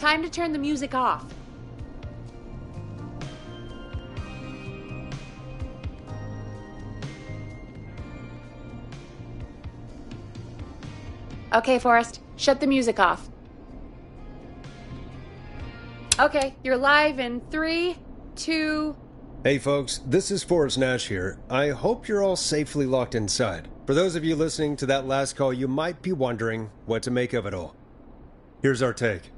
Time to turn the music off. Okay, Forrest, shut the music off. Okay, you're live in 3, 2... Hey folks, this is Forrest Nash here. I hope you're all safely locked inside. For those of you listening to that last call, you might be wondering what to make of it all. Here's our take.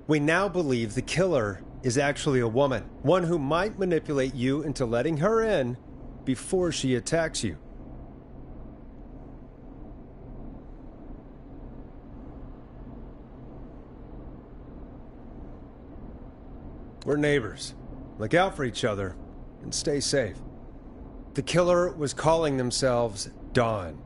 We now believe the killer is actually a woman, one who might manipulate you into letting her in before she attacks you. We're neighbors. Look out for each other and stay safe. The killer was calling themselves Dawn.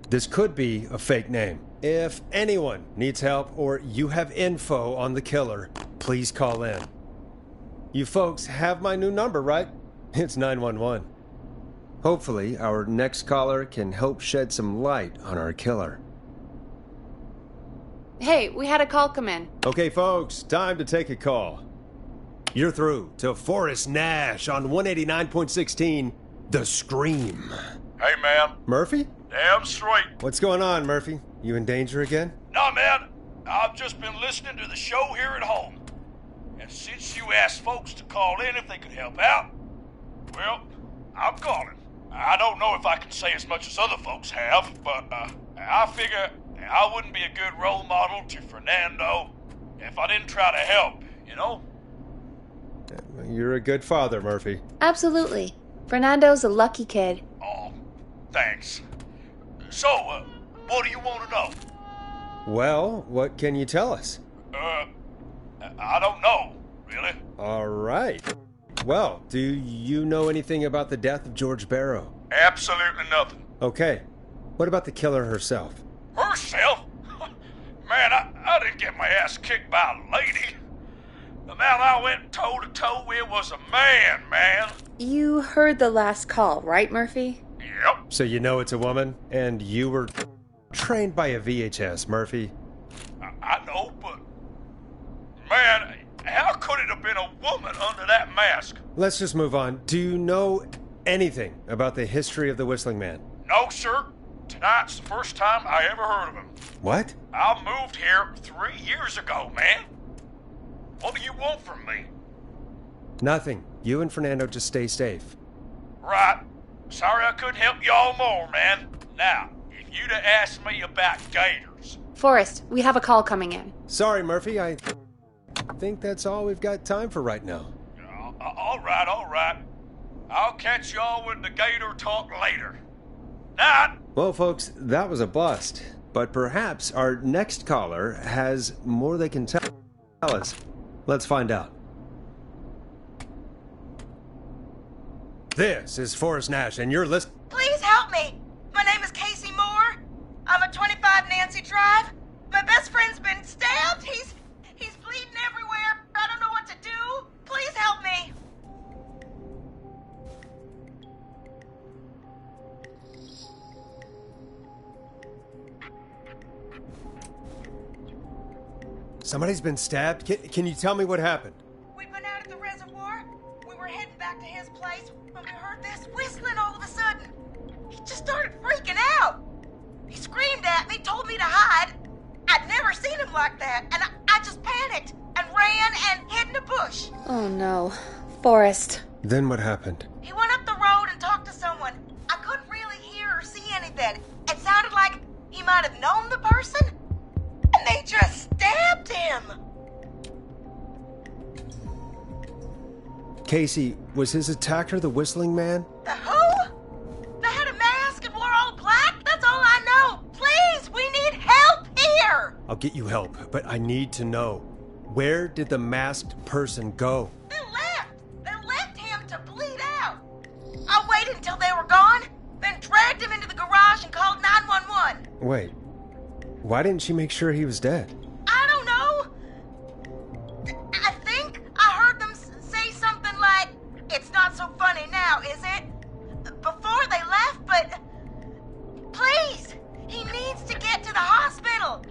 This could be a fake name. If anyone needs help or you have info on the killer, please call in. You folks have my new number, right? It's 911. Hopefully, our next caller can help shed some light on our killer. Hey, we had a call come in. Okay, folks, time to take a call. You're through to Forrest Nash on 189.16, The Scream. Hey, man. Murphy? Damn straight. What's going on, Murphy? You in danger again? No, man. I've just been listening to the show here at home. And since you asked folks to call in if they could help out, well, I'm calling. I don't know if I can say as much as other folks have, but I figure I wouldn't be a good role model to Fernando if I didn't try to help, you know? You're a good father, Murphy. Absolutely. Fernando's a lucky kid. Oh, thanks. So, what do you want to know? Well, what can you tell us? I don't know, really. All right. Well, do you know anything about the death of George Barrow? Absolutely nothing. Okay. What about the killer herself? Herself? Man, I didn't get my ass kicked by a lady. The man I went toe-to-toe with was a man. You heard the last call, right, Murphy? Yep. So you know it's a woman, and you were trained by a VHS, Murphy. I know, but... Man, how could it have been a woman under that mask? Let's just move on. Do you know anything about the history of the Whistling Man? No, sir. Tonight's the first time I ever heard of him. What? I moved here 3 years ago, man. What do you want from me? Nothing. You and Fernando just stay safe. Right. Sorry I couldn't help y'all more, man. Now, if you'd have asked me about gators... Forrest, we have a call coming in. Sorry, Murphy. I think that's all we've got time for right now. All right. I'll catch y'all with the gator talk later. Night. Well, folks, that was a bust. But perhaps our next caller has more they can tell us. Let's find out. This is Forrest Nash, and you're listening... Please help me. My name is Casey Moore. I'm at 25 Nancy Drive. My best friend's been stabbed. He's bleeding everywhere. I don't know what to do. Please help me. Somebody's been stabbed? Can you tell me what happened? We'd been out at the reservoir. We were heading back to his place when we heard this whistling all of a sudden. He just started freaking out. He screamed at me, told me to hide. I'd never seen him like that, and I just panicked and ran and hid in a bush. Oh no. Forrest. Then what happened? He went up the road and talked to someone. I couldn't really hear or see anything. It sounded like he might have known the person, and they just stabbed him. Casey, was his attacker the Whistling Man? The who? They had a mask and wore all black? That's all I know. Please, we need help here. I'll get you help, but I need to know. Where did the masked person go? They left. They left him to bleed out. I waited until they were gone, then dragged him into the garage and called 911. Wait, why didn't she make sure he was dead? I don't know. I think I heard them say something like, "It's not so funny now, is it?" Before they left, but please, he needs to get to the hospital.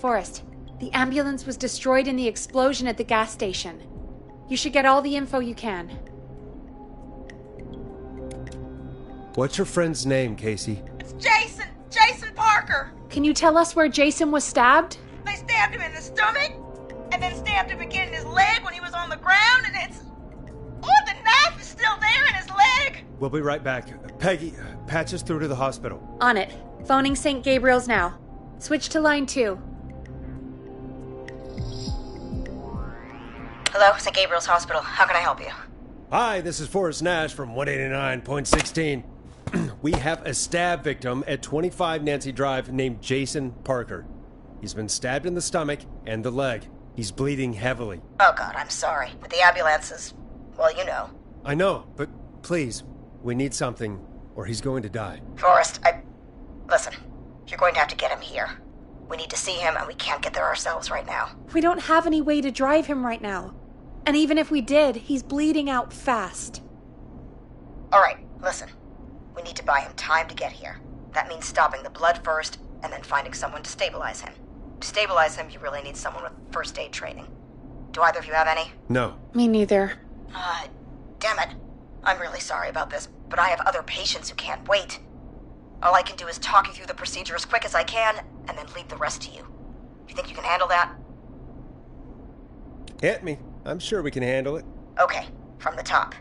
Forrest, the ambulance was destroyed in the explosion at the gas station. You should get all the info you can. What's your friend's name, Casey? It's Jason! Jason Parker! Can you tell us where Jason was stabbed? They stabbed him in the stomach, and then stabbed him again in his leg when he was on the ground, and it's... Oh, the knife is still there in his leg! We'll be right back. Peggy, patch us through to the hospital. On it. Phoning St. Gabriel's now. Switch to line 2. Hello, St. Gabriel's Hospital. How can I help you? Hi, this is Forrest Nash from 189.16. We have a stab victim at 25 Nancy Drive named Jason Parker. He's been stabbed in the stomach and the leg. He's bleeding heavily. Oh, God, I'm sorry. But the ambulance is... well, you know. I know, but please, we need something, or he's going to die. Forrest, Listen, you're going to have to get him here. We need to see him, and we can't get there ourselves right now. We don't have any way to drive him right now. And even if we did, he's bleeding out fast. All right, listen. We need to buy him time to get here. That means stopping the blood first, and then finding someone to stabilize him. To stabilize him, you really need someone with first aid training. Do either of you have any? No. Me neither. Damn it. I'm really sorry about this, but I have other patients who can't wait. All I can do is talk you through the procedure as quick as I can, and then leave the rest to you. You think you can handle that? Hit me. I'm sure we can handle it. Okay, from the top.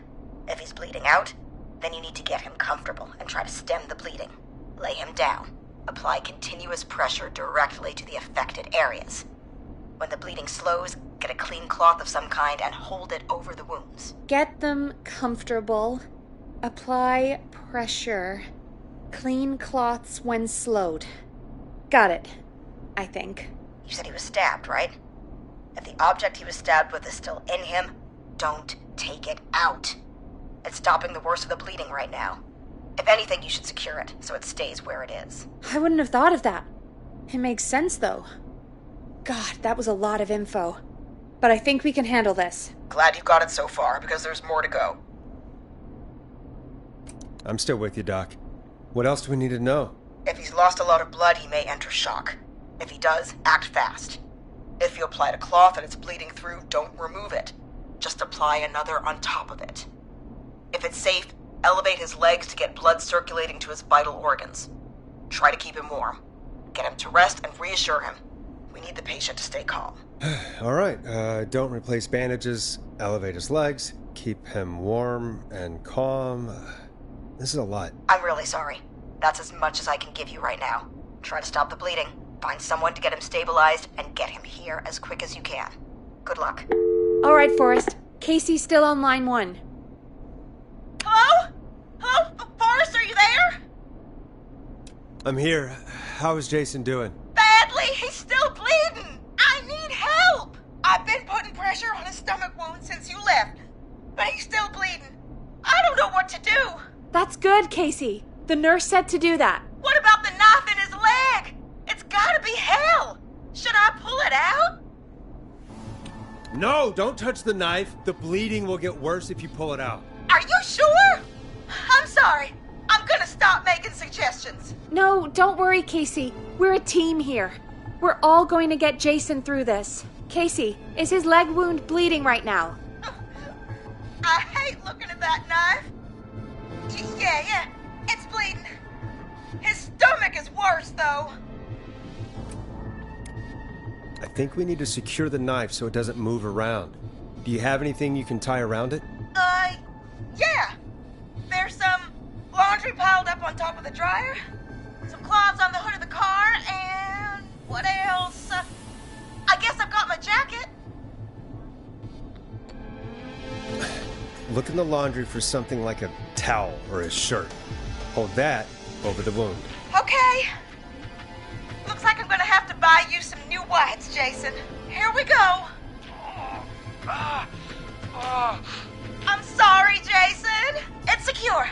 If he's bleeding out, then you need to get him comfortable and try to stem the bleeding. Lay him down. Apply continuous pressure directly to the affected areas. When the bleeding slows, get a clean cloth of some kind and hold it over the wounds. Get them comfortable. Apply pressure. Clean cloths when slowed. Got it. I think. You said he was stabbed, right? If the object he was stabbed with is still in him, don't take it out. It's stopping the worst of the bleeding right now. If anything, you should secure it so it stays where it is. I wouldn't have thought of that. It makes sense, though. God, that was a lot of info. But I think we can handle this. Glad you've got it so far, because there's more to go. I'm still with you, Doc. What else do we need to know? If he's lost a lot of blood, he may enter shock. If he does, act fast. If you applied a cloth and it's bleeding through, don't remove it. Just apply another on top of it. If it's safe, elevate his legs to get blood circulating to his vital organs. Try to keep him warm. Get him to rest and reassure him. We need the patient to stay calm. All right, don't replace bandages, elevate his legs, keep him warm and calm. This is a lot. I'm really sorry. That's as much as I can give you right now. Try to stop the bleeding, find someone to get him stabilized, and get him here as quick as you can. Good luck. All right, Forrest. Casey's still on line 1. Hello? Hello? Forrest, are you there? I'm here. How is Jason doing? Badly. He's still bleeding. I need help. I've been putting pressure on his stomach wound since you left, but he's still bleeding. I don't know what to do. That's good, Casey. The nurse said to do that. What about the knife in his leg? It's gotta be hell. Should I pull it out? No, don't touch the knife. The bleeding will get worse if you pull it out. Are you sure? I'm sorry. I'm gonna stop making suggestions. No, don't worry, Casey. We're a team here. We're all going to get Jason through this. Casey, is his leg wound bleeding right now? I hate looking at that knife. Yeah, it's bleeding. His stomach is worse, though. I think we need to secure the knife so it doesn't move around. Do you have anything you can tie around it? Yeah. There's some laundry piled up on top of the dryer, some cloths on the hood of the car, and what else? I guess I've got my jacket. Look in the laundry for something like a towel or a shirt. Hold that over the wound. Okay. Looks like I'm gonna have to buy you some new whites, Jason. Here we go. I'm sorry, Jason. It's secure.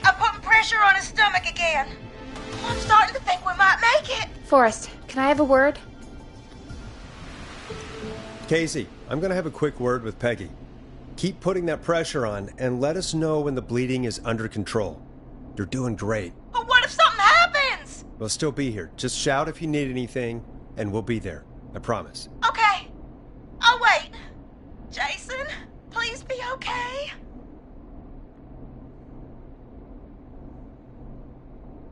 I'm putting pressure on his stomach again. I'm starting to think we might make it. Forrest, can I have a word? Casey, I'm going to have a quick word with Peggy. Keep putting that pressure on and let us know when the bleeding is under control. You're doing great. But what if something happens? We'll still be here. Just shout if you need anything, and we'll be there. I promise. Okay. I'll wait. Jason, please be okay.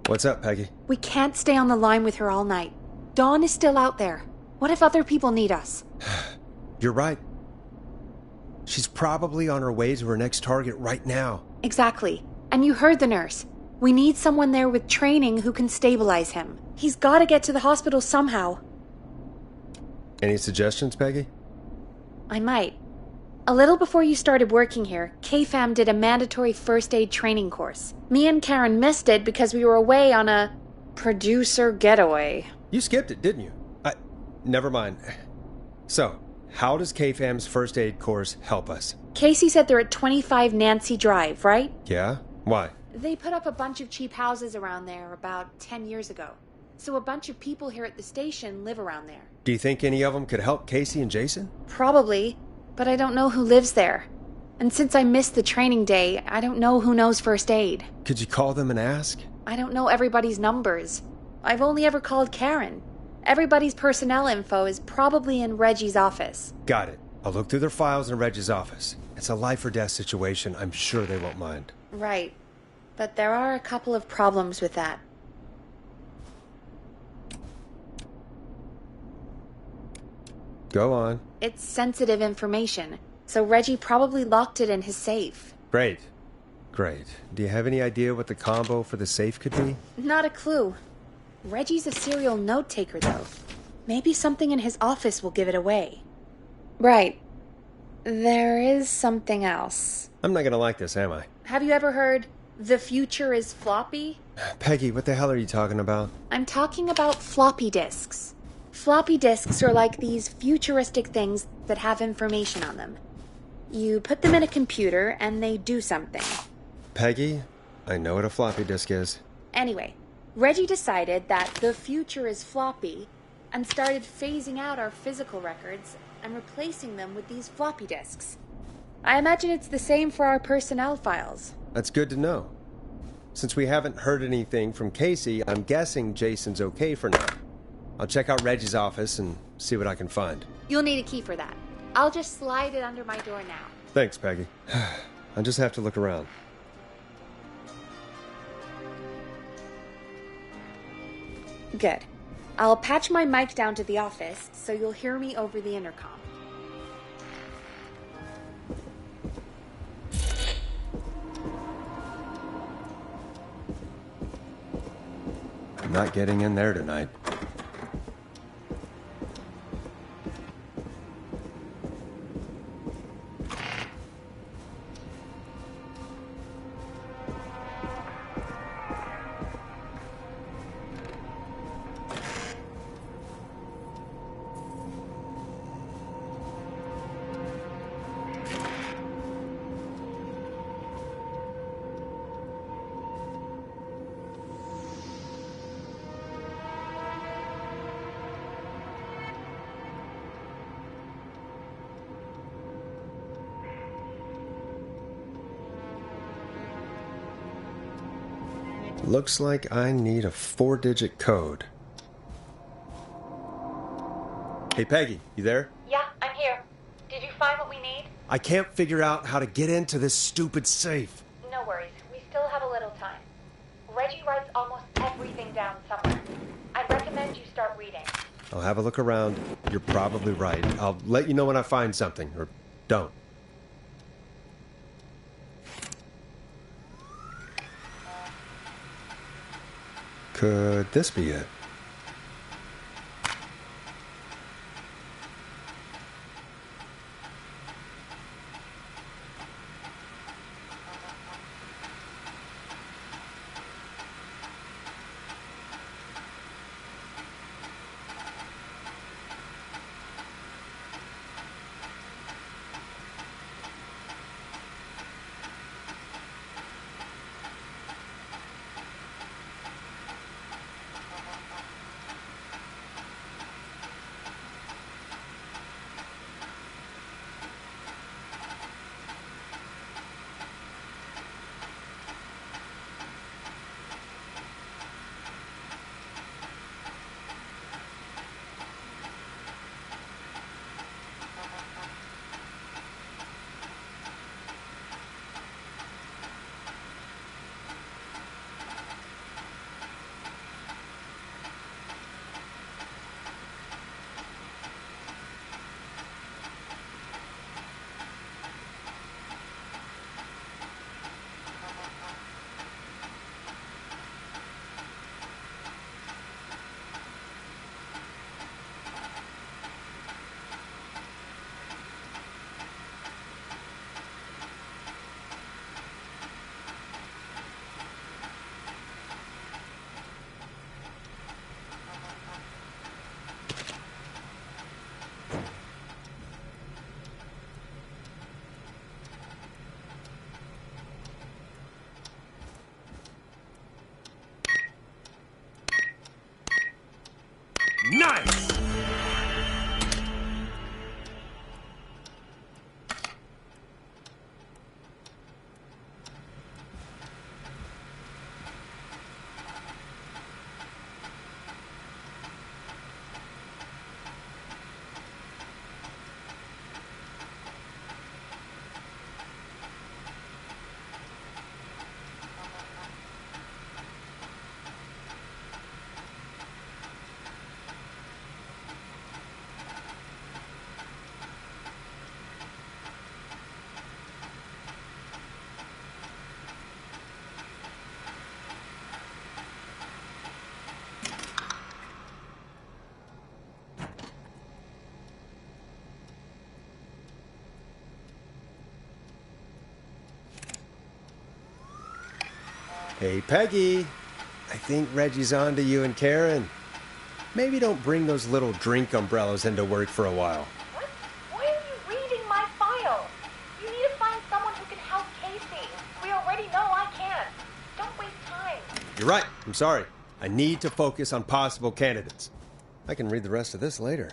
What's up, Peggy? We can't stay on the line with her all night. Dawn is still out there. What if other people need us? You're right. She's probably on her way to her next target right now. Exactly. And you heard the nurse. We need someone there with training who can stabilize him. He's got to get to the hospital somehow. Any suggestions, Peggy? I might. A little before you started working here, KFAM did a mandatory first aid training course. Me and Karen missed it because we were away on a producer getaway. You skipped it, didn't you? Never mind. So, how does KFAM's first aid course help us? Casey said they're at 25 Nancy Drive, right? Yeah? Why? They put up a bunch of cheap houses around there about 10 years ago. So a bunch of people here at the station live around there. Do you think any of them could help Casey and Jason? Probably, but I don't know who lives there. And since I missed the training day, I don't know who knows first aid. Could you call them and ask? I don't know everybody's numbers. I've only ever called Karen. Everybody's personnel info is probably in Reggie's office. Got it. I'll look through their files in Reggie's office. It's a life or death situation. I'm sure they won't mind. Right. But there are a couple of problems with that. Go on. It's sensitive information, so Reggie probably locked it in his safe. Great. Do you have any idea what the combo for the safe could be? Not a clue. Reggie's a serial note-taker, though. Maybe something in his office will give it away. Right. There is something else. I'm not gonna like this, am I? Have you ever heard, the future is floppy? Peggy, what the hell are you talking about? I'm talking about floppy disks. Floppy disks are like these futuristic things that have information on them. You put them in a computer and they do something. Peggy, I know what a floppy disk is. Anyway, Reggie decided that the future is floppy and started phasing out our physical records and replacing them with these floppy disks. I imagine it's the same for our personnel files. That's good to know. Since we haven't heard anything from Casey, I'm guessing Jason's okay for now. I'll check out Reggie's office and see what I can find. You'll need a key for that. I'll just slide it under my door now. Thanks, Peggy. I'll just have to look around. Good. I'll patch my mic down to the office so you'll hear me over the intercom. I'm not getting in there tonight. Looks like I need a 4-digit code. Hey, Peggy, you there? Yeah, I'm here. Did you find what we need? I can't figure out how to get into this stupid safe. No worries. We still have a little time. Reggie writes almost everything down somewhere. I'd recommend you start reading. I'll have a look around. You're probably right. I'll let you know when I find something, or don't. Could this be it? Hey, Peggy. I think Reggie's on to you and Karen. Maybe don't bring those little drink umbrellas into work for a while. What? Why are you reading my file? You need to find someone who can help Casey. We already know I can't. Don't waste time. You're right. I'm sorry. I need to focus on possible candidates. I can read the rest of this later.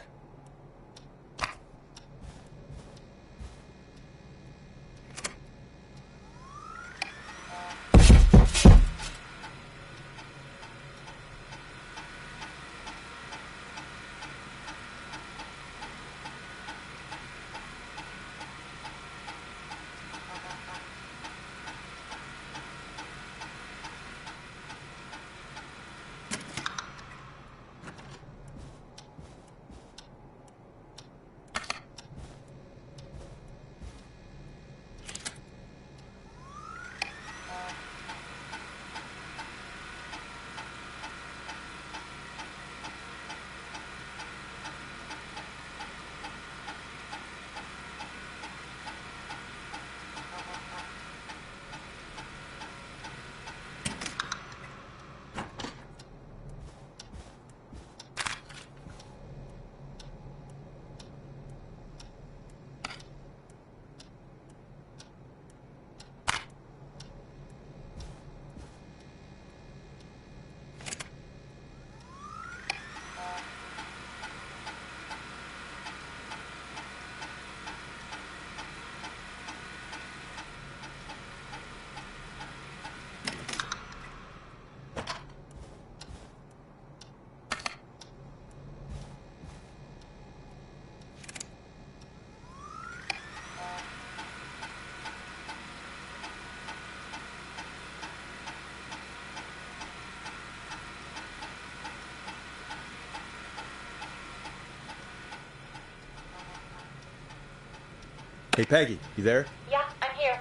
Hey, Peggy, you there? Yeah, I'm here.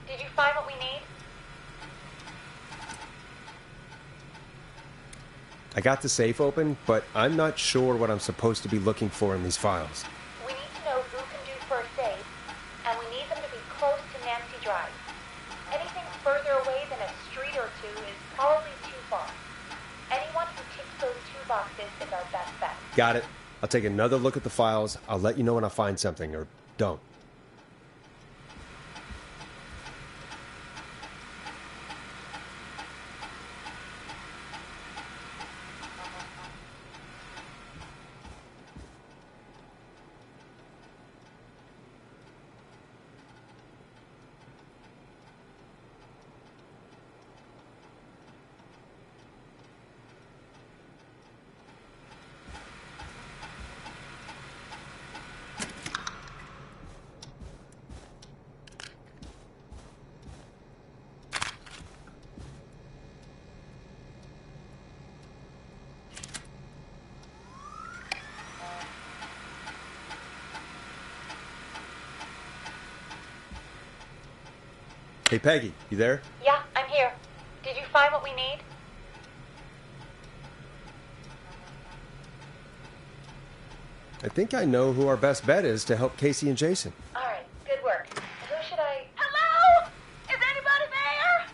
Did you find what we need? I got the safe open, but I'm not sure what I'm supposed to be looking for in these files. We need to know who can do first aid, and we need them to be close to Nancy Drive. Anything further away than a street or two is probably too far. Anyone who ticks those two boxes is our best bet. Got it. I'll take another look at the files. I'll let you know when I find something, or don't. Hey, Peggy, you there? Yeah, I'm here. Did you find what we need? I think I know who our best bet is to help Casey and Jason. All right, good work. Who should I... Hello? Is anybody there?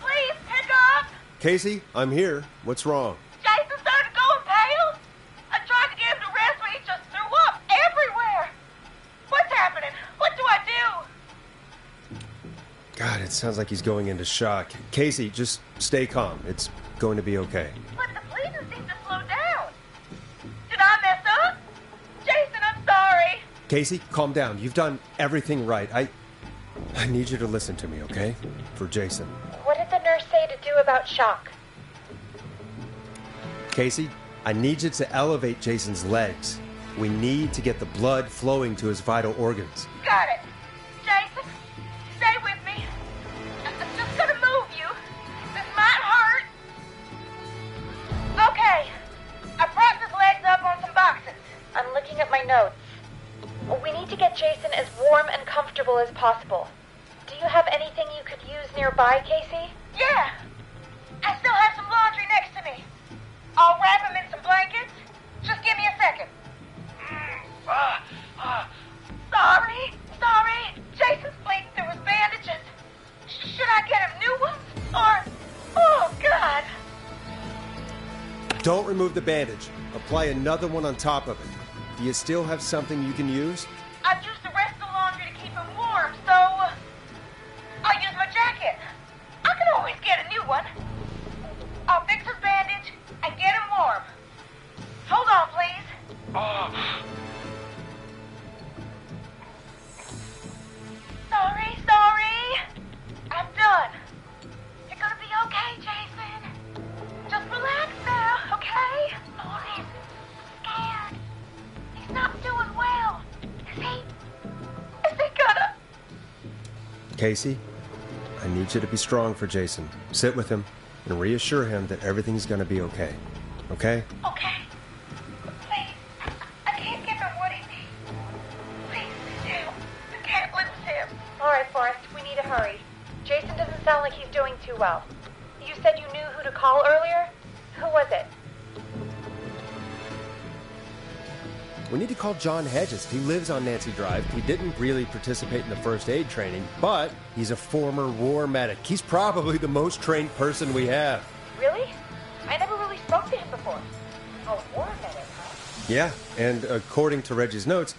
Please pick up. Casey, I'm here. What's wrong? Jason started going pale. I tried to get him to rest, but he just threw up everywhere. What's happening? What do I do? God, it sounds like he's going into shock. Casey, just stay calm. It's going to be okay. But the bleeding seemed to slow down. Did I mess up? Jason, I'm sorry. Casey, calm down. You've done everything right. I need you to listen to me, okay? For Jason. What did the nurse say to do about shock? Casey, I need you to elevate Jason's legs. We need to get the blood flowing to his vital organs. Got it. Jason, stay with me. I'm just gonna move you. This might hurt. Okay. I propped his legs up on some boxes. I'm looking at my notes. We need to get Jason as warm and comfortable as possible. Do you have anything you could use nearby, Casey? Yeah. I still have some laundry next to me. I'll wrap him in some blankets. Just give me a second. Sorry. Jason's bleeding through his bandages. Should I get him new ones? Or Don't remove the bandage. Apply another one on top of it. Do you still have something you can use? I've used the rest of the laundry to keep him warm, so I'll use my jacket. I can always get a new one. I'll fix his bandage and get him warm. Hold on, please. Sorry. I'm done. You're gonna be okay, Jason. Just relax now, okay? Maurice, I'm scared. He's not doing well. Is he gonna... Casey, I need you to be strong for Jason. Sit with him and reassure him that everything's gonna be okay. Okay? Okay. Please, I can't give him what he needs. Please, sit down. I can't lose him. All right, Forrest, we need to hurry. Jason doesn't sound like he's doing too well. You said you knew who to call earlier? Who was it? We need to call John Hedges. He lives on Nancy Drive. He didn't really participate in the first aid training, but he's a former war medic. He's probably the most trained person we have. Really? I never really spoke to him before. A war medic, huh? Yeah, and according to Reggie's notes,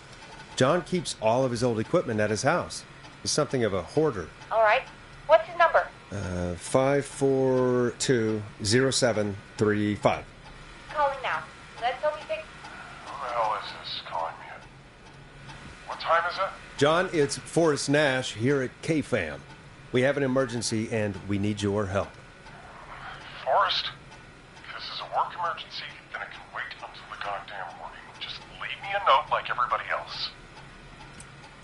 John keeps all of his old equipment at his house. He's something of a hoarder. All right. What's his number? 5420735. Calling now. Let's hope he picks... Who the hell is this calling me? What time is it? John, it's Forrest Nash here at KFAM. We have an emergency and we need your help. Forrest? If this is a work emergency, then it can wait until the goddamn morning. Just leave me a note like everybody else.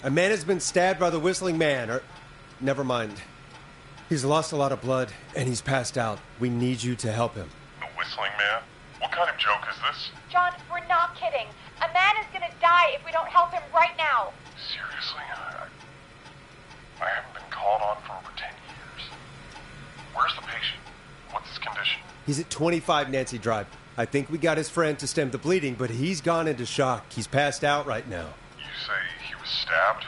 A man has been stabbed by the Whistling Man, or... Never mind. He's lost a lot of blood, and he's passed out. We need you to help him. The Whistling Man? What kind of joke is this? John, we're not kidding. A man is gonna die if we don't help him right now. Seriously? I haven't been called on for over 10 years. Where's the patient? What's his condition? He's at 25 Nancy Drive. I think we got his friend to stem the bleeding, but he's gone into shock. He's passed out right now. You say he was stabbed?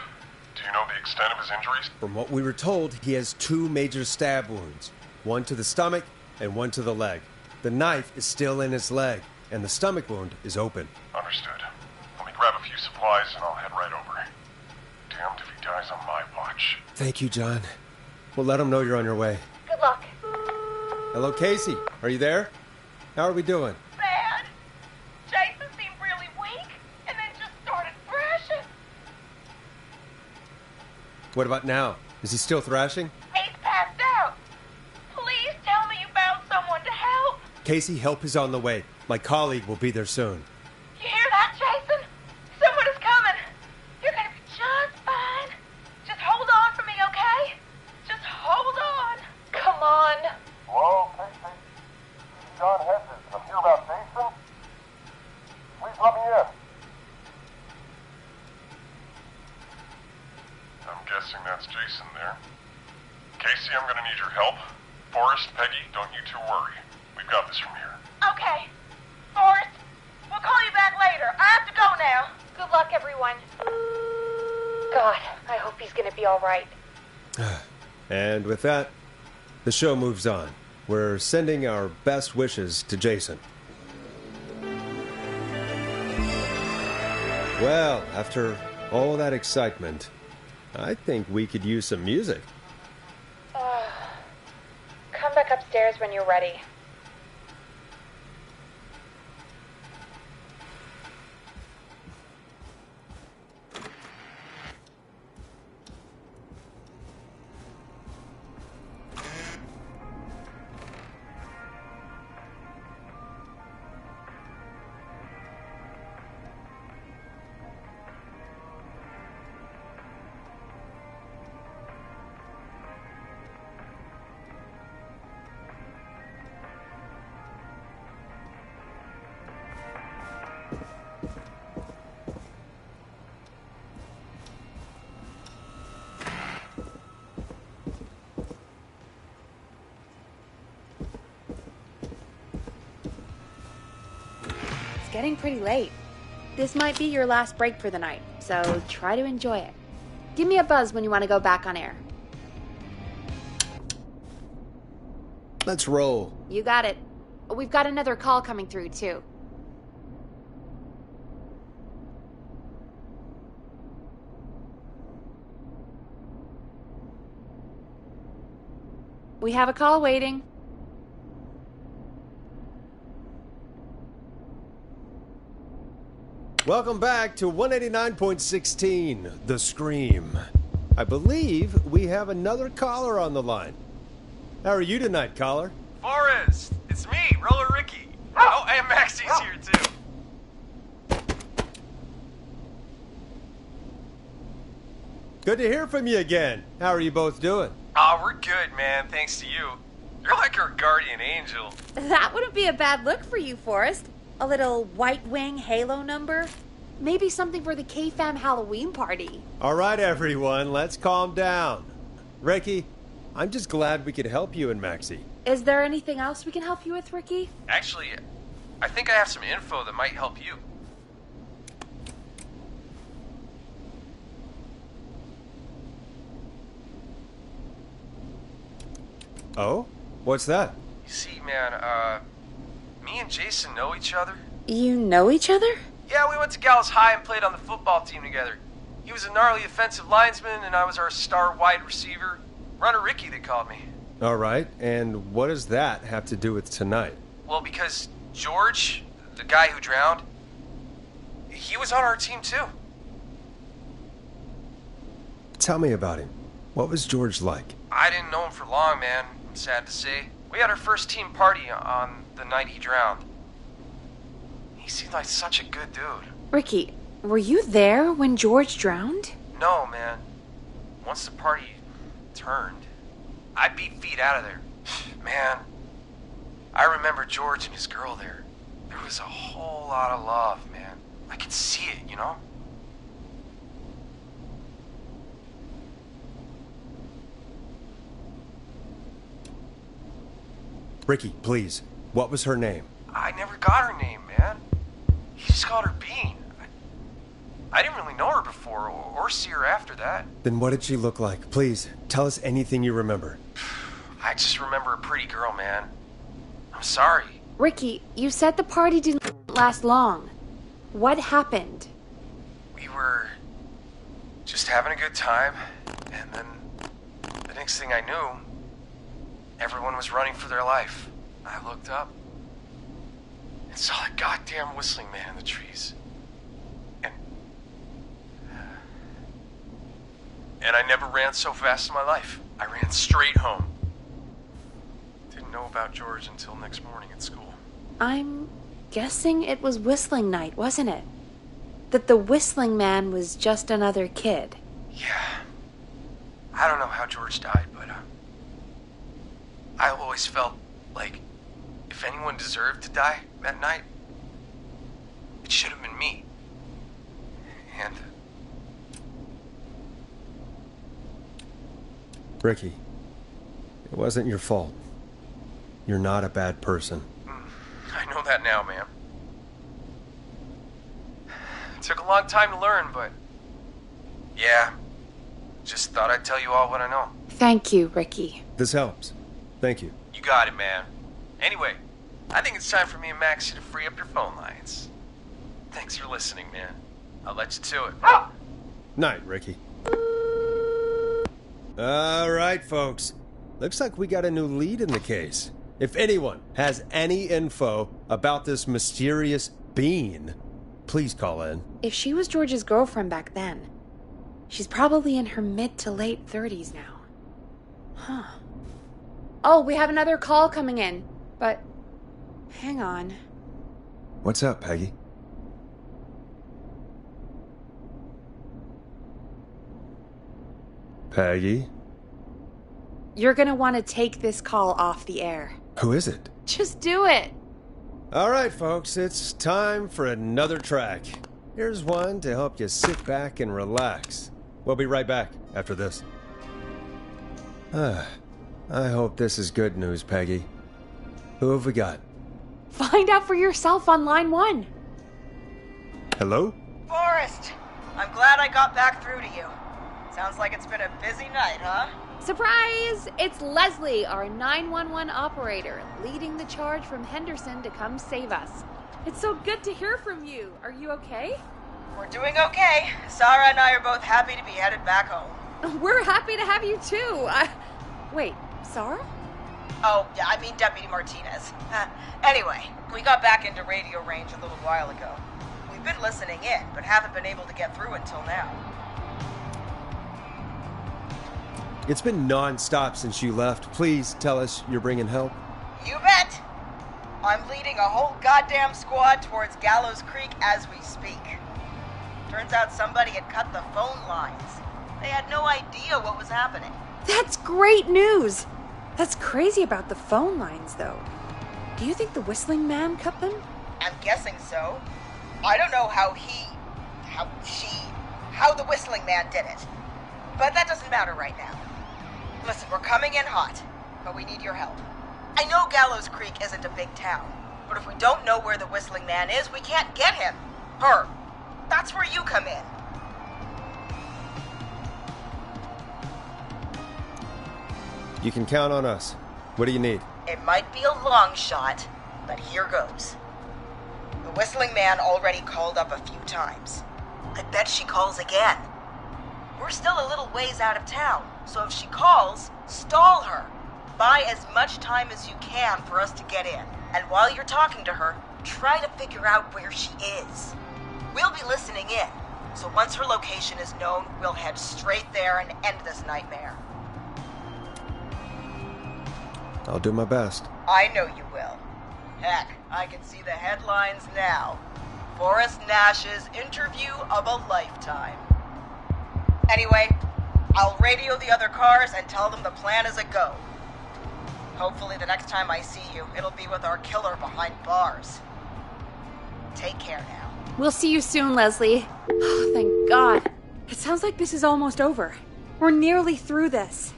Do you know the extent of his injuries? From what we were told, he has 2 major stab wounds. One to the stomach and one to the leg. The knife is still in his leg, and the stomach wound is open. Understood. Let me grab a few supplies and I'll head right over. Damned if he dies on my watch. Thank you, John. We'll let him know you're on your way. Good luck. Hello, Casey. Are you there? How are we doing? Bad. Jason seemed really weak and then just started thrashing. What about now? Is he still thrashing? He's passed out. Please tell me you found someone to help. Casey, help is on the way. My colleague will be there soon. You hear that, Jason? Someone is coming. You're gonna be just fine. Just hold on for me, okay? Just hold on. Come on. Hello, Casey? John Hedges. I'm here about Jason. Please let me in. I'm guessing that's Jason there. Casey, I'm gonna need your help. Forrest, Peggy, don't you two worry. We've got this from here. Okay. Forrest, we'll call you back later. I have to go now. Good luck, everyone. God, I hope he's gonna be all right. And with that, the show moves on. We're sending our best wishes to Jason. Well, after all that excitement, I think we could use some music. Come back upstairs when you're ready. It's getting pretty late. This might be your last break for the night, so try to enjoy it. Give me a buzz when you want to go back on air. Let's roll. You got it. we've got another call coming through, too. We have a call waiting. Welcome back to 189.16, The Scream. I believe we have another caller on the line. How are you tonight, caller? Forrest! It's me, Roller Ricky. Oh, and Maxie's here, too. Good to hear from you again. How are you both doing? Oh, we're good, man, thanks to you. You're like our guardian angel. That wouldn't be a bad look for you, Forrest. A little White Wing Halo number? Maybe something for the K-Fam Halloween party. All right, everyone, let's calm down. Ricky, I'm just glad we could help you and Maxie. Is there anything else we can help you with, Ricky? Actually, I think I have some info that might help you. Oh? What's that? You see, man, me and Jason know each other. You know each other? Yeah, we went to Gallows High and played on the football team together. He was a gnarly offensive linesman, and I was our star wide receiver. Runner Ricky, they called me. All right, and what does that have to do with tonight? Well, because George, the guy who drowned, he was on our team too. Tell me about him. What was George like? I didn't know him for long, man. I'm sad to say. We had our first team party on the night he drowned. He seemed like such a good dude. Ricky, were you there when George drowned? No, man. Once the party turned, I beat feet out of there. Man, I remember George and his girl there. There was a whole lot of love, man. I could see it, you know? Ricky, please. What was her name? I never got her name, man. He just called her Bean. I didn't really know her before or see her after that. Then what did she look like? Please, tell us anything you remember. I just remember a pretty girl, man. I'm sorry. Ricky, you said the party didn't last long. What happened? We were just having a good time, and then the next thing I knew, everyone was running for their life. I looked up and saw a goddamn whistling man in the trees. And I never ran so fast in my life. I ran straight home. Didn't know about George until next morning at school. I'm guessing it was whistling night, wasn't it? That the whistling man was just another kid. Yeah. I don't know how George died, but I always felt like if anyone deserved to die that night, it should have been me. And Ricky, it wasn't your fault. You're not a bad person. I know that now, man. It took a long time to learn, but yeah, just thought I'd tell you all what I know. Thank you, Ricky. This helps. Thank you. You got it, man. Anyway, I think it's time for me and Maxie to free up your phone lines. Thanks for listening, man. I'll let you to it. Night, Ricky. All right, folks. Looks like we got a new lead in the case. If anyone has any info about this mysterious being, please call in. If she was George's girlfriend back then, she's probably in her mid to late 30s now. Huh. Oh, we have another call coming in, but hang on. What's up, Peggy? Peggy? You're gonna want to take this call off the air. Who is it? Just do it. All right, folks, it's time for another track. Here's one to help you sit back and relax. We'll be right back after this. I hope this is good news, Peggy. Who have we got? Find out for yourself on line 1. Hello? Forrest, I'm glad I got back through to you. Sounds like it's been a busy night, huh? Surprise! It's Leslie, our 911 operator, leading the charge from Henderson to come save us. It's so good to hear from you. Are you okay? We're doing okay. Sarah and I are both happy to be headed back home. We're happy to have you too. Wait, Sarah? Oh, yeah, I mean Deputy Martinez. Anyway, we got back into radio range a little while ago. We've been listening in, but haven't been able to get through until now. It's been non-stop since you left. Please tell us you're bringing help. You bet! I'm leading a whole goddamn squad towards Gallows Creek as we speak. Turns out somebody had cut the phone lines. They had no idea what was happening. That's great news! That's crazy about the phone lines, though. Do you think the Whistling Man cut them? I'm guessing so. I don't know how the Whistling Man did it. But that doesn't matter right now. Listen, we're coming in hot, but we need your help. I know Gallows Creek isn't a big town, but if we don't know where the Whistling Man is, we can't get him. Her. That's where you come in. You can count on us. What do you need? It might be a long shot, but here goes. The Whistling Man already called up a few times. I bet she calls again. We're still a little ways out of town, so if she calls, stall her. Buy as much time as you can for us to get in. And while you're talking to her, try to figure out where she is. We'll be listening in, so once her location is known, we'll head straight there and end this nightmare. I'll do my best. I know you will. Heck, I can see the headlines now. Forrest Nash's interview of a lifetime. Anyway, I'll radio the other cars and tell them the plan is a go. Hopefully the next time I see you, it'll be with our killer behind bars. Take care now. We'll see you soon, Leslie. Oh, thank God. It sounds like this is almost over. We're nearly through this.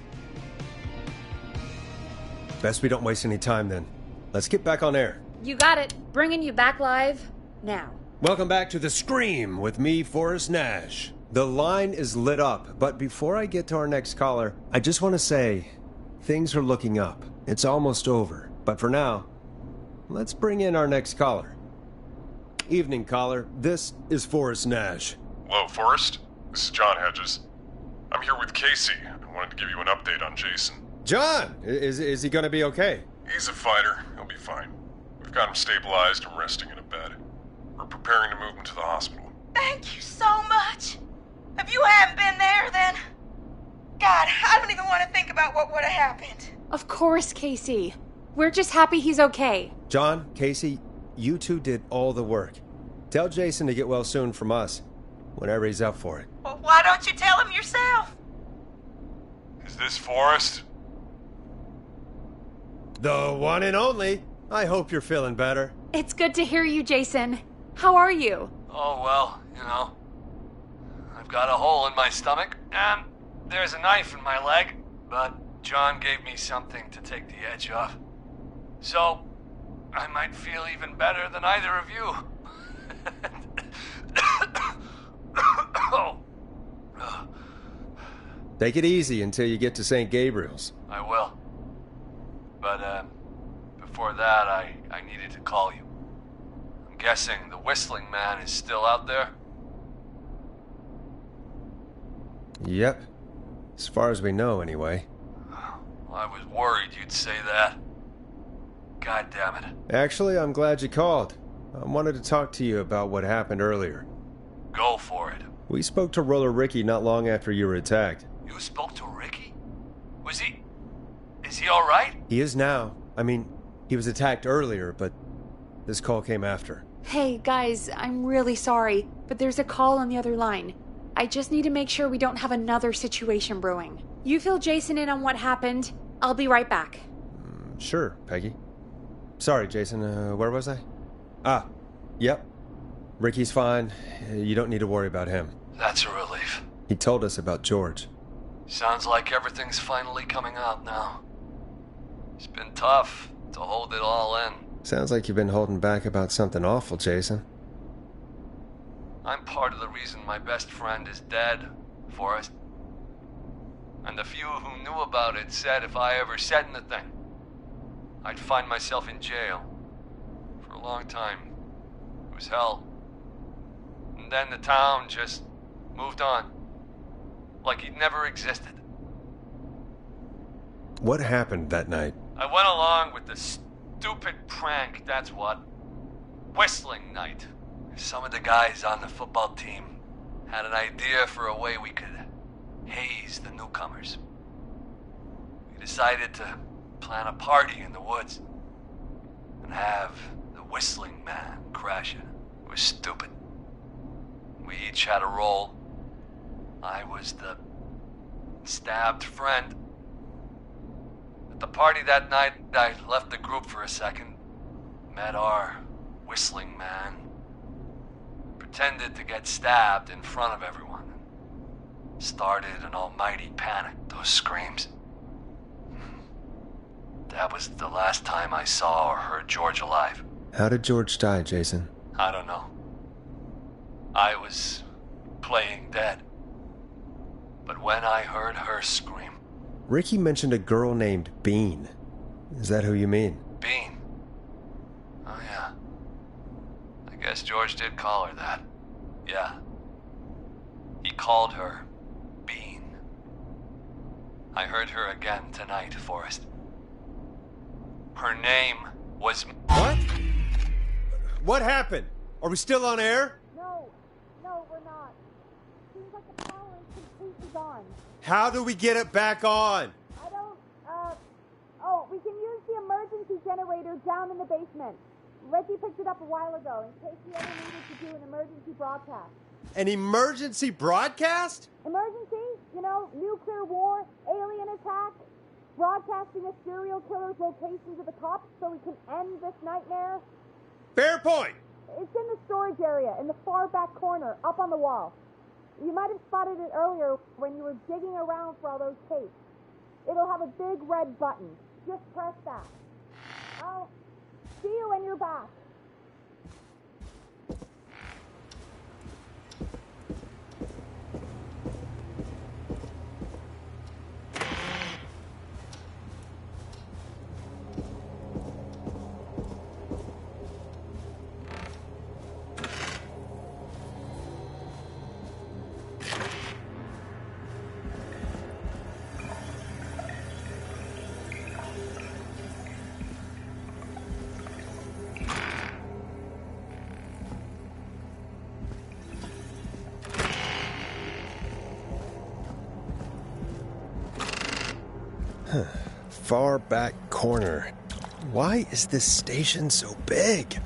Best we don't waste any time then. Let's get back on air. You got it. Bringing you back live now. Welcome back to The Scream with me, Forrest Nash. The line is lit up, but before I get to our next caller, I just want to say, things are looking up. It's almost over. But for now, let's bring in our next caller. Evening, caller. This is Forrest Nash. Hello, Forrest. This is John Hedges. I'm here with Casey. I wanted to give you an update on Jason. John! Is he going to be okay? He's a fighter. He'll be fine. We've got him stabilized and resting in a bed. We're preparing to move him to the hospital. Thank you so much. If you hadn't been there, then... God, I don't even want to think about what would have happened. Of course, Casey. We're just happy he's okay. John, Casey, you two did all the work. Tell Jason to get well soon from us, whenever he's up for it. Well, why don't you tell him yourself? Is this Forrest? The one and only. I hope you're feeling better. It's good to hear you, Jason. How are you? Oh, well, you know. I've got a hole in my stomach, and there's a knife in my leg, but John gave me something to take the edge off. So, I might feel even better than either of you. Oh. Take it easy until you get to St. Gabriel's. I will. But, before that, I needed to call you. I'm guessing the Whistling Man is still out there? Yep. As far as we know, anyway. I was worried you'd say that. God damn it. Actually, I'm glad you called. I wanted to talk to you about what happened earlier. Go for it. We spoke to Roller Ricky not long after you were attacked. You spoke to Ricky? Is he alright? He is now. I mean, he was attacked earlier, but this call came after. Hey, guys, I'm really sorry, but there's a call on the other line. I just need to make sure we don't have another situation brewing. You fill Jason in on what happened. I'll be right back. Sure, Peggy. Sorry, Jason, where was I? Yep. Ricky's fine. You don't need to worry about him. That's a relief. He told us about George. Sounds like everything's finally coming out now. It's been tough to hold it all in. Sounds like you've been holding back about something awful, Jason. I'm part of the reason my best friend is dead, Forrest. And the few who knew about it said if I ever said anything, I'd find myself in jail. For a long time. It was hell. And then the town just moved on. Like he'd never existed. What happened that night? I went along with the stupid prank, that's what. Whistling night. Some of the guys on the football team had an idea for a way we could haze the newcomers. We decided to plan a party in the woods and have the Whistling Man crash it. It was stupid. We each had a role. I was the stabbed friend. At the party that night, I left the group for a second, met our Whistling Man, pretended to get stabbed in front of everyone. Started an almighty panic, those screams. That was the last time I saw or heard George alive. How did George die, Jason? I don't know. I was playing dead. But when I heard her scream... Ricky mentioned a girl named Bean. Is that who you mean? Bean? Oh, yeah. I guess George did call her that. Yeah. He called her Bean. I heard her again tonight, Forrest. Her name was... What? What happened? Are we still on air? No, we're not. Seems like the power is completely gone. How do we get it back on? I don't, we can use the emergency generator down in the basement. Reggie picked it up a while ago in case we ever needed to do an emergency broadcast. An emergency broadcast? Emergency? You know, nuclear war, alien attack, broadcasting a serial killer's location to the cops so we can end this nightmare. Fair point. It's in the storage area, in the far back corner, up on the wall. You might have spotted it earlier when you were digging around for all those tapes. It'll have a big red button. Just press that. I'll see you when you're back. Far back corner. Why is this station so big?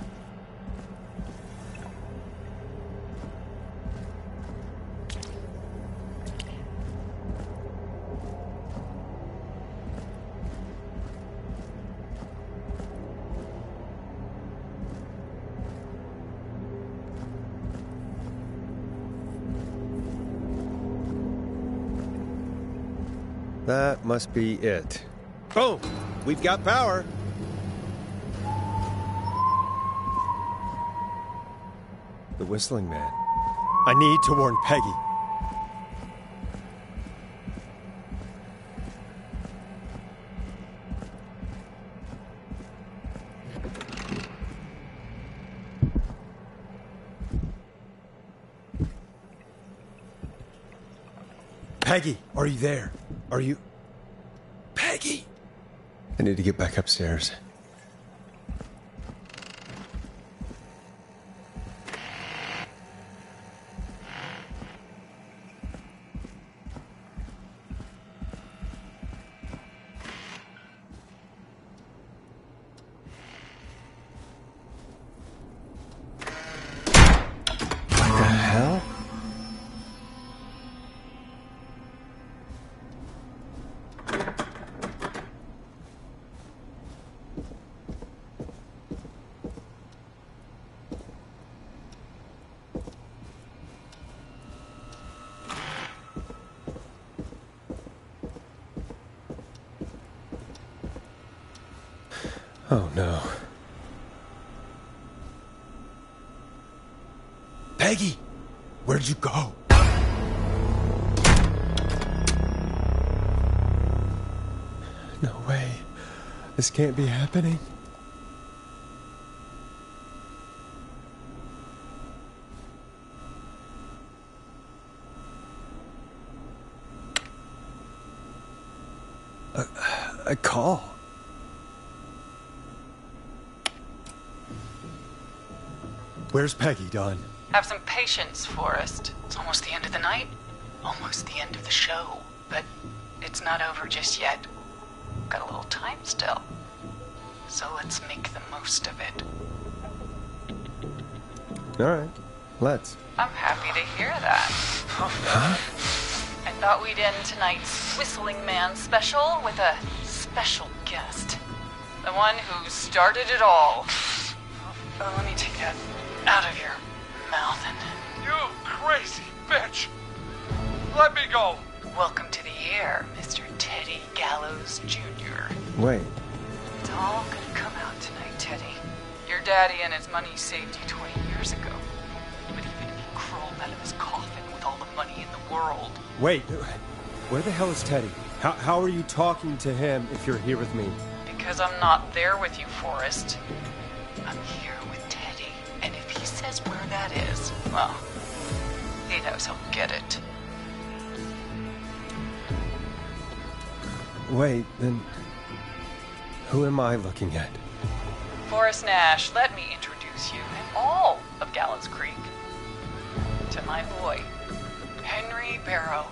That must be it. Boom! We've got power. The Whistling Man. I need to warn Peggy. Peggy, are you there? Are you... Peggy! I need to get back upstairs. What the hell? Oh, no. Peggy! Where'd you go? No way. This can't be happening. A call. Where's Peggy, Don? Have some patience, Forrest. It's almost the end of the night. Almost the end of the show. But it's not over just yet. Got a little time still. So let's make the most of it. Alright, let's. I'm happy to hear that. Huh? I thought we'd end tonight's Whistling Man special with a special guest. The one who started it all. Let me take that out of your mouth and... You crazy bitch! Let me go! Welcome to the air, Mr. Teddy Gallows Jr. Wait. It's all gonna come out tonight, Teddy. Your daddy and his money saved you 20 years ago. But even if he crawled out of his coffin with all the money in the world... Wait, where the hell is Teddy? How are you talking to him if you're here with me? Because I'm not there with you, Forrest. I'm here with Teddy. And if he says where that is, well, he knows he'll get it. Wait, then... Who am I looking at? Forrest Nash, let me introduce you and all of Gallows Creek to my boy, Henry Barrow.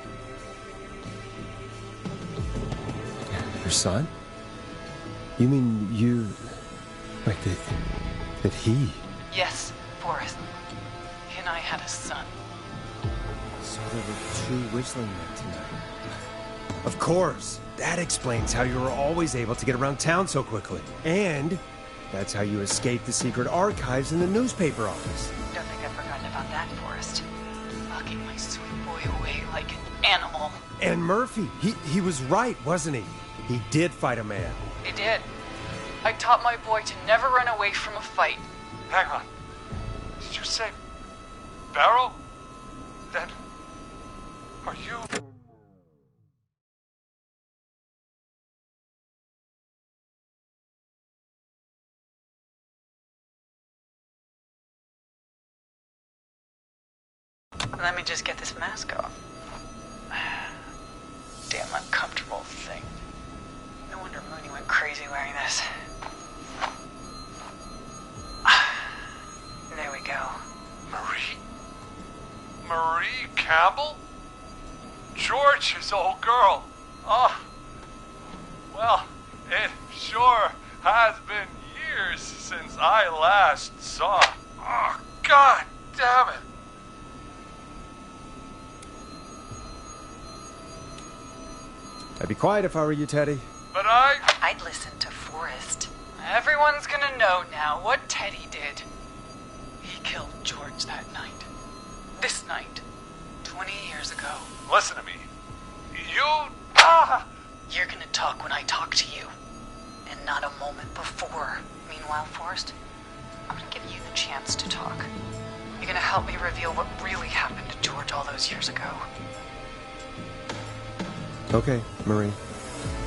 Your son? You mean you... Like that he... Yes, Forrest. He and I had a son. So there were 2 whistling men tonight. Of course! That explains how you were always able to get around town so quickly. And that's how you escaped the secret archives in the newspaper office. Don't think I've forgotten about that, Forrest. Locking my sweet boy away like an animal. And Murphy, he was right, wasn't he? He did fight a man. He did. I taught my boy to never run away from a fight. Hang on. Did you say Barrow? Then... Are you... Let me just get this mask off. Damn uncomfortable thing. No wonder Mooney went crazy wearing this. There we go. Marie Campbell? George's old girl. Oh, well, it sure has been years since I last saw. Oh, God damn it. I'd be quiet if I were you, Teddy. But I'd listen to Forrest. Everyone's gonna know now what Teddy did. He killed George that night. This night. 20 years ago. Listen to me. You're gonna talk when I talk to you. And not a moment before. Meanwhile, Forrest, I'm gonna give you the chance to talk. You're gonna help me reveal what really happened to George all those years ago. Okay, Marie.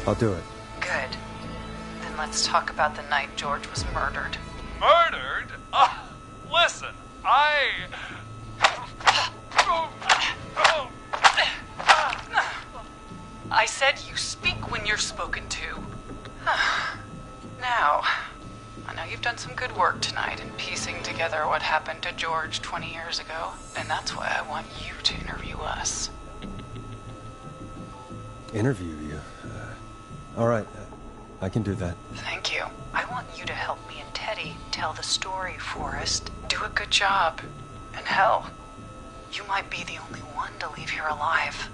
I'll do it. Good. Then let's talk about the night George was murdered. Murdered? Listen, I said you speak when you're spoken to. Now, I know you've done some good work tonight in piecing together what happened to George 20 years ago, and that's why I want you to interview us. Interview you? All right. I can do that. Thank you. I want you to help me and Teddy tell the story, Forrest. Do a good job. And hell, you might be the only one to leave here alive.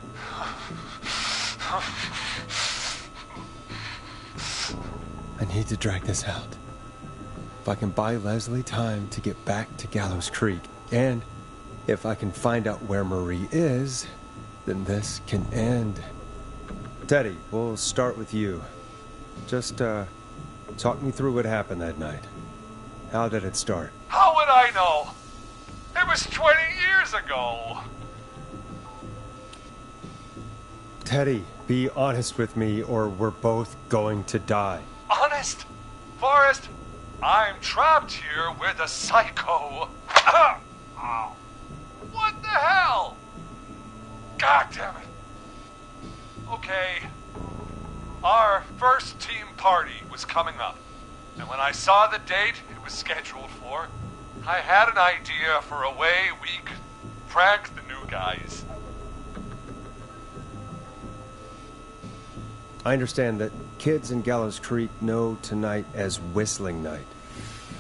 I need to drag this out. If I can buy Leslie time to get back to Gallows Creek, and if I can find out where Marie is, then this can end. Teddy, we'll start with you. Just, talk me through what happened that night. How did it start? How would I know? It was 20 years ago. Teddy, Be honest with me, or we're both going to die. Honest? Forrest, I'm trapped here with a psycho. Oh. What the hell? God damn it. Okay. Our first team party was coming up. And when I saw the date it was scheduled for, I had an idea for a way we could prank the new guys. I understand that kids in Gallows Creek know tonight as Whistling Night.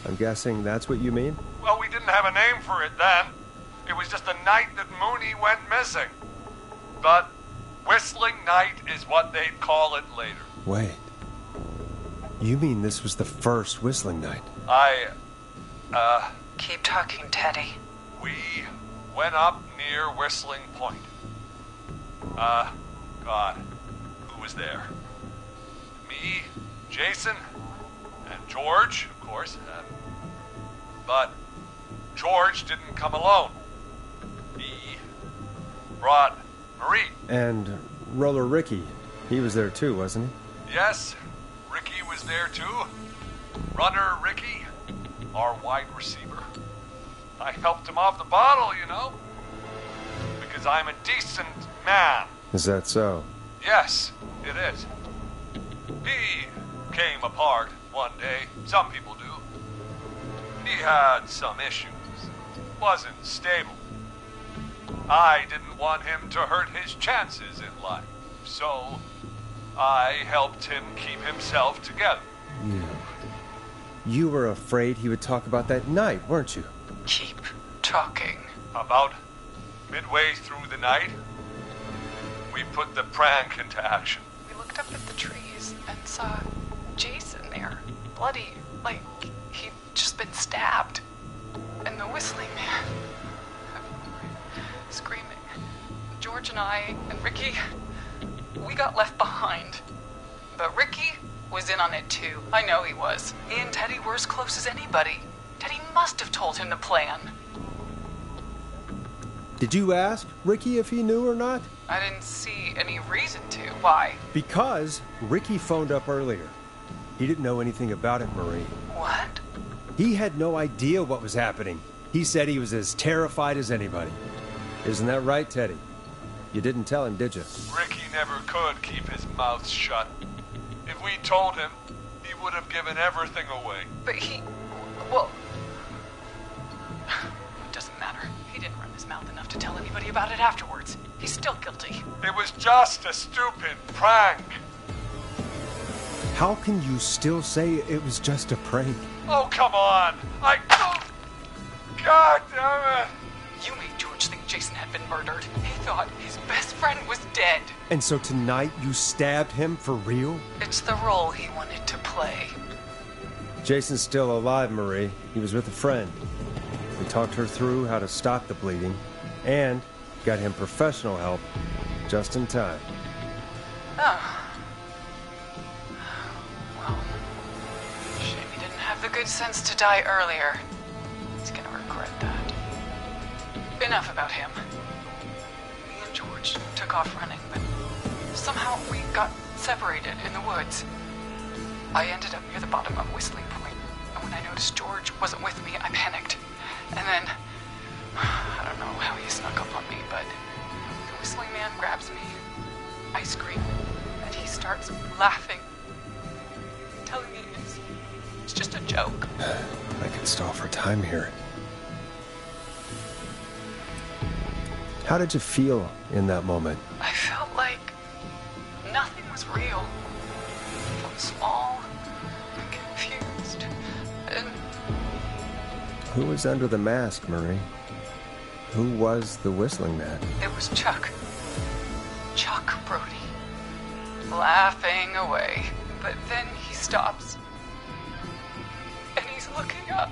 I'm guessing that's what you mean? Well, we didn't have a name for it then. It was just the night that Mooney went missing. But Whistling Night is what they'd call it later. Wait. You mean this was the first Whistling Night? Keep talking, Teddy. We went up near Whistling Point. God, who was there? Me, Jason, and George, of course. But George didn't come alone. He brought Marie. And Roller Ricky. He was there too, wasn't he? Yes, Ricky was there too. Runner Ricky, our wide receiver. I helped him off the bottle, you know. Because I'm a decent man. Is that so? Yes, it is. He came apart one day. Some people do. He had some issues. Wasn't stable. I didn't want him to hurt his chances in life. So, I helped him keep himself together. You were afraid he would talk about that night, weren't you? Keep talking. About midway through the night, we put the prank into action. We looked up at the trees and saw Jason there, bloody, like he'd just been stabbed. And the Whistling Man, screaming. George and I and Ricky, we got left behind. But Ricky was in on it too. I know he was. He and Teddy were as close as anybody. Teddy must have told him the plan. Did you ask Ricky if he knew or not? I didn't see any reason to. Why? Because Ricky phoned up earlier. He didn't know anything about it, Marie. What? He had no idea what was happening. He said he was as terrified as anybody. Isn't that right, Teddy? You didn't tell him, did you? Ricky never could keep his mouth shut. If we told him, he would have given everything away. But well, it doesn't matter. He didn't run his mouth enough to tell anybody about it afterwards. He's still guilty. It was just a stupid prank. How can you still say it was just a prank? Oh, come on. God damn it. You made George think Jason had been murdered. He thought his best friend was dead. And so tonight you stabbed him for real? It's the role he wanted to play. Jason's still alive, Marie. He was with a friend. We talked her through how to stop the bleeding and got him professional help just in time. Oh. Well, shame he didn't have the good sense to die earlier. He's gonna regret that. Enough about him. Me and George took off running, but somehow we got separated in the woods. I ended up near the bottom of Whistling Point, and when I noticed George wasn't with me, I panicked. And then, I don't know how he snuck up on me, but the Whistling Man grabs me. I scream, and he starts laughing, telling me it's just a joke. I can stall for time here. How did you feel in that moment? I felt like nothing was real. I felt small and confused. And Who was under the mask, Marie? Who was the Whistling Man? it was Chuck. Chuck Brody. Laughing away. But then he stops. And he's looking up.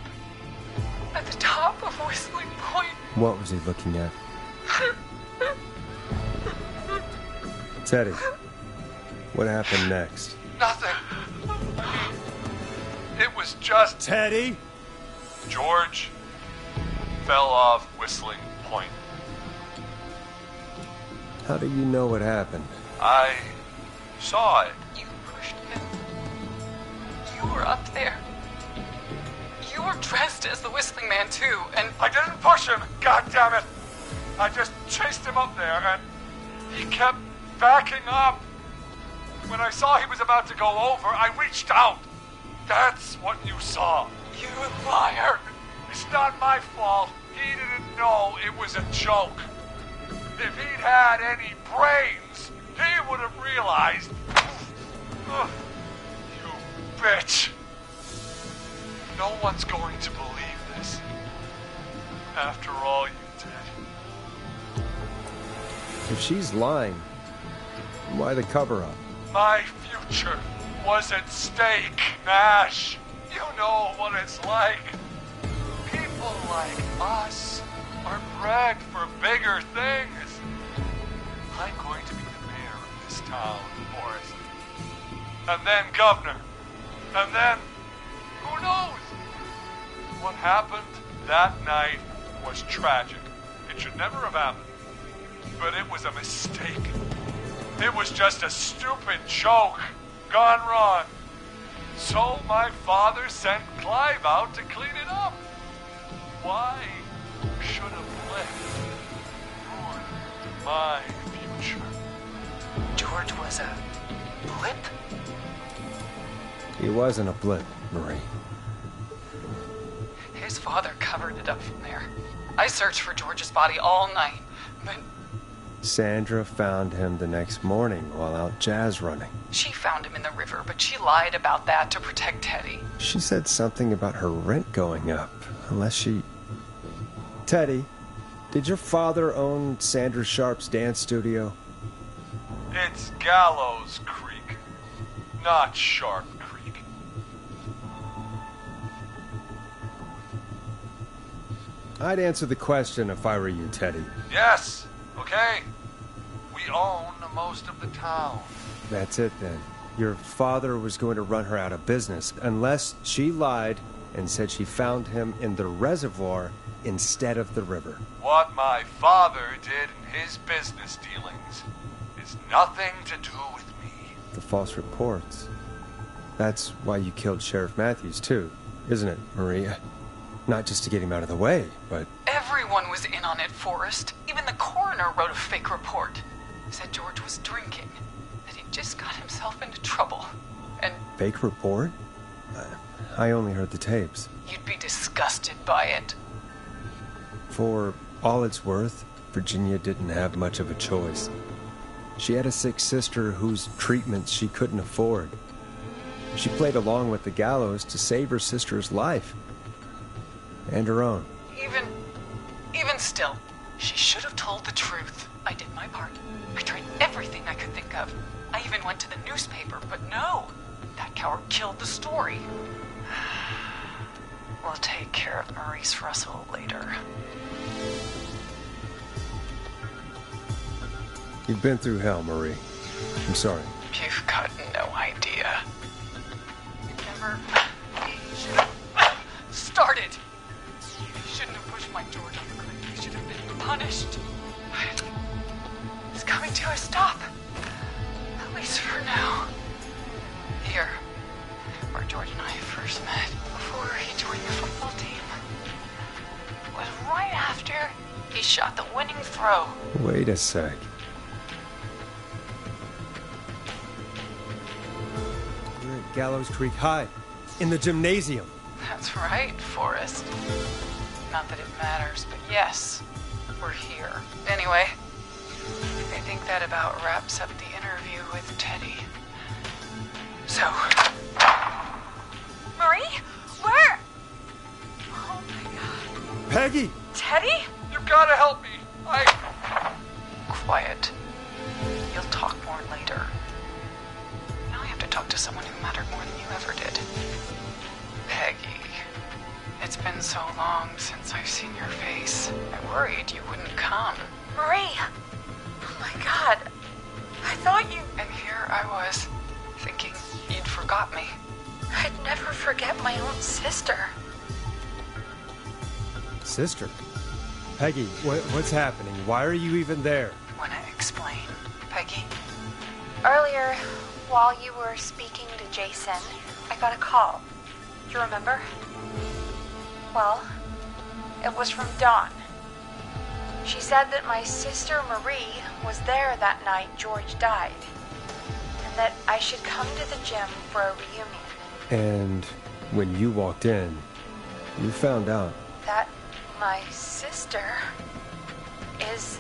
At the top of Whistling Point. What was he looking at? Teddy, what happened next? Nothing. It was just Teddy? George fell off Whistling Point. How do you know what happened? I Saw it. You pushed him. You were up there. You were dressed as the Whistling Man, too, and... I didn't push him, goddammit! I just chased him up there, and he kept backing up. When I saw he was about to go over, I reached out. That's what you saw. You liar! It's not my fault. He didn't know it was a joke. If he'd had any brains, he would have realized. Ugh, you bitch. No one's going to believe this. After all you did. If she's lying, why the cover-up? My future was at stake, Nash. You know what it's like. People like us are bred for bigger things. I'm going to be the mayor of this town, Forrest. And then governor. And then, who knows? What happened that night was tragic. It should never have happened. But it was a mistake. It was just a stupid joke gone wrong. So my father sent Clive out to clean it up. Why should a blip ruin my future? George was a blip? He wasn't a blip, Marie. His father covered it up from there. I searched for George's body all night, but... Sandra found him the next morning while out jazz running. She found him in the river, but she lied about that to protect Teddy. She said something about her rent going up, unless she... Teddy, did your father own Sandra Sharp's dance studio? It's Gallows Creek, not Sharp Creek. I'd answer the question if I were you, Teddy. Yes, okay. We own most of the town. That's it then. Your father was going to run her out of business unless she lied and said she found him in the reservoir instead of the river. What my father did in his business dealings is nothing to do with me. The false reports. That's why you killed Sheriff Matthews too, isn't it, Maria? Not just to get him out of the way, but... Everyone was in on it, Forrest. Even the coroner wrote a fake report. Said George was drinking, that he just got himself into trouble, and... Fake report? I only heard the tapes. You'd be disgusted by it. For all it's worth, Virginia didn't have much of a choice. She had a sick sister whose treatment she couldn't afford. She played along with the gallows to save her sister's life. And her own. Even still, she should have told the truth. I did my part. I tried everything I could think of. I even went to the newspaper, but no. That coward killed the story. We'll take care of Maurice Russell later. You've been through hell, Marie. I'm sorry. You've got no idea. Never... He should have... started! He shouldn't have pushed my George off the cliff. He should have been punished. It's coming to a stop. At least for now. Here, where George and I first met, before he joined the football team, was right after he shot the winning throw. Wait a sec. We're at Gallows Creek High, in the gymnasium. That's right, Forrest. Not that it matters, but yes, we're here. Anyway, I think that about wraps up the interview with Teddy. So... Marie? Where? Oh my god. Peggy! Teddy? You gotta help me. Quiet. You'll talk more later. Now I have to talk to someone who mattered more than you ever did. Peggy. It's been so long since I've seen your face. I worried you wouldn't come. Marie! Oh my god. I thought you... And here I was, thinking you'd forgot me. I'd never forget my own sister. Sister? Peggy, what's happening? Why are you even there? Wanna explain, Peggy? Earlier, While you were speaking to Jason, I got a call. Do you remember? Well, it was from Dawn. She said that my sister Marie was there that night George died, and that I should come to the gym for a reunion. And when you walked in, you found out. That my sister is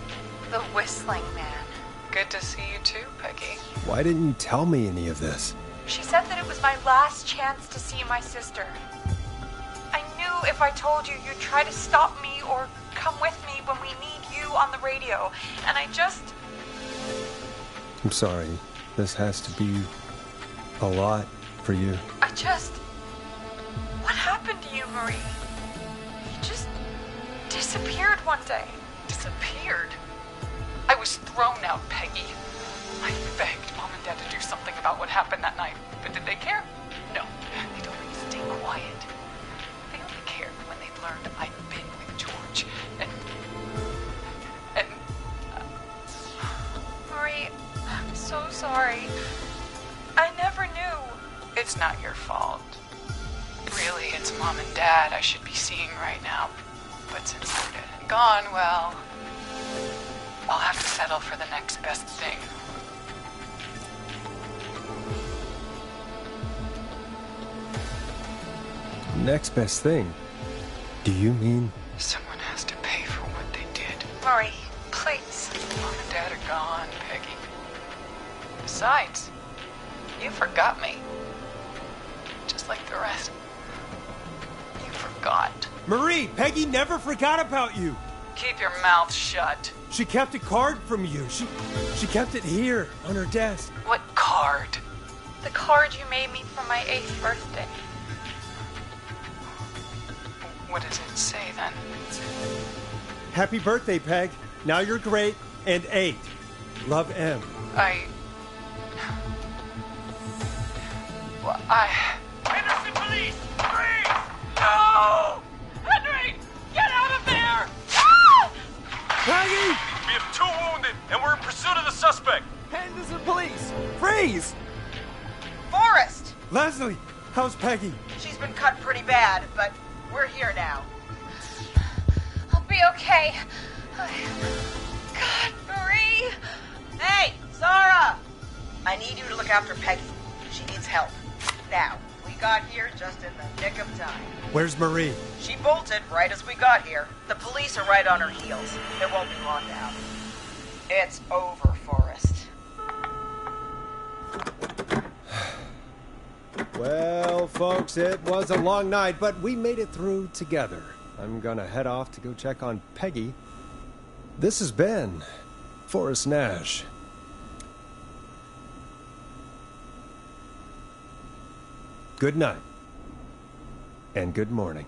the Whistling Man. Good to see you too, Peggy. Why didn't you tell me any of this? She said that it was my last chance to see my sister. I knew if I told you, you'd try to stop me or come with me when we need you on the radio. And I just... I'm sorry. This has to be a lot for you. What happened to you, Marie? You just disappeared one day. Disappeared? I was thrown out, Peggy. I begged Mom and Dad to do something about what happened that night, but did they care? No. They told me to stay quiet. They only cared when they learned I'd been with George. And Marie, I'm so sorry. I never knew. it's not your fault. Really, it's Mom and Dad I should be seeing right now. But since they're dead and gone, well, I'll have to settle for the next best thing. Next best thing? Do you mean? Someone has to pay for what they did. Marie, please. Mom and Dad are gone, Peggy. Besides, you forgot me. Just like the rest. You forgot. Marie, Peggy never forgot about you. Keep your mouth shut. She kept a card from you. She kept it here on her desk. What card? The card you made me for my 8th birthday. What does it say then? Happy birthday, Peg. Now you're great and 8. Love, M. Henderson police! Freeze! No! Henry! Get out of there! Peggy! We have 2 wounded, and we're in pursuit of the suspect. Henderson police! Freeze! Forrest! Leslie, how's Peggy? She's been cut pretty bad, but we're here now. I'll be okay. God, Marie! Hey, Zara! I need you to look after Peggy. She needs help. Now, we got here just in the nick of time. Where's Marie? She bolted right as we got here. The police are right on her heels. It won't be long now. It's over, Forrest. Well, folks, it was a long night, but we made it through together. I'm gonna head off to go check on Peggy. This has been Forrest Nash. Good night. And good morning.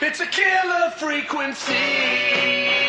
It's a killer frequency.